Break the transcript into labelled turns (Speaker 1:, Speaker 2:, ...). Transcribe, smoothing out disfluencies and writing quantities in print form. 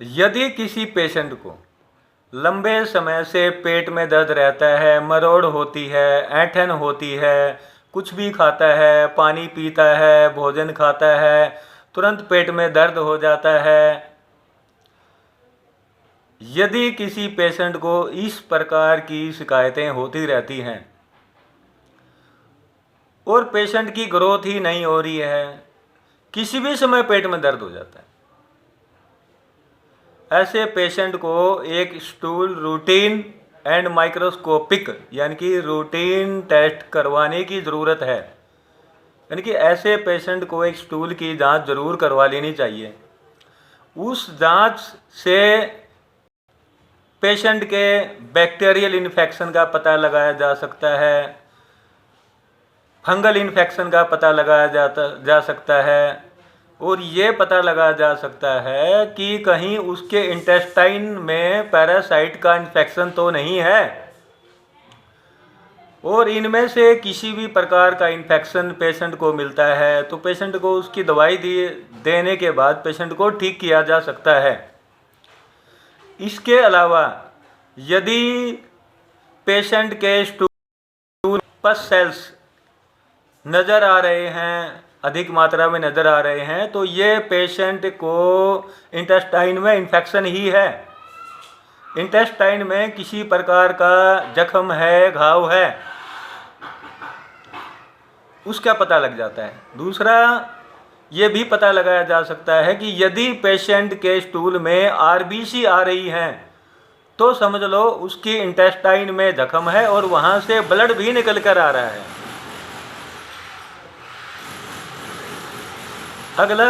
Speaker 1: यदि किसी पेशेंट को लंबे समय से पेट में दर्द रहता है, मरोड़ होती है, ऐंठन होती है, कुछ भी खाता है, पानी पीता है, भोजन खाता है, तुरंत पेट में दर्द हो जाता है, यदि किसी पेशेंट को इस प्रकार की शिकायतें होती रहती हैं और पेशेंट की ग्रोथ ही नहीं हो रही है, किसी भी समय पेट में दर्द हो जाता है, ऐसे पेशेंट को एक स्टूल रूटीन एंड माइक्रोस्कोपिक यानी कि रूटीन टेस्ट करवाने की ज़रूरत है। यानी कि ऐसे पेशेंट को एक स्टूल की जांच ज़रूर करवा लेनी चाहिए। उस जांच से पेशेंट के बैक्टीरियल इन्फेक्शन का पता लगाया जा सकता है, फंगल इन्फेक्शन का पता लगाया जा सकता है, और ये पता लगाया जा सकता है कि कहीं उसके इंटेस्टाइन में पैरासाइट का इन्फेक्शन तो नहीं है। और इनमें से किसी भी प्रकार का इन्फेक्शन पेशेंट को मिलता है तो पेशेंट को उसकी दवाई देने के बाद पेशेंट को ठीक किया जा सकता है। इसके अलावा यदि पेशेंट के स्टूल पस सेल्स नज़र आ रहे हैं, अधिक मात्रा में नज़र आ रहे हैं, तो ये पेशेंट को इंटेस्टाइन में इन्फेक्शन ही है। इंटेस्टाइन में किसी प्रकार का जख्म है, घाव है, उसका पता लग जाता है। दूसरा ये भी पता लगाया जा सकता है कि यदि पेशेंट के स्टूल में आरबीसी आ रही हैं तो समझ लो उसकी इंटेस्टाइन में जख्म है और वहाँ से ब्लड भी निकल कर आ रहा है। अगला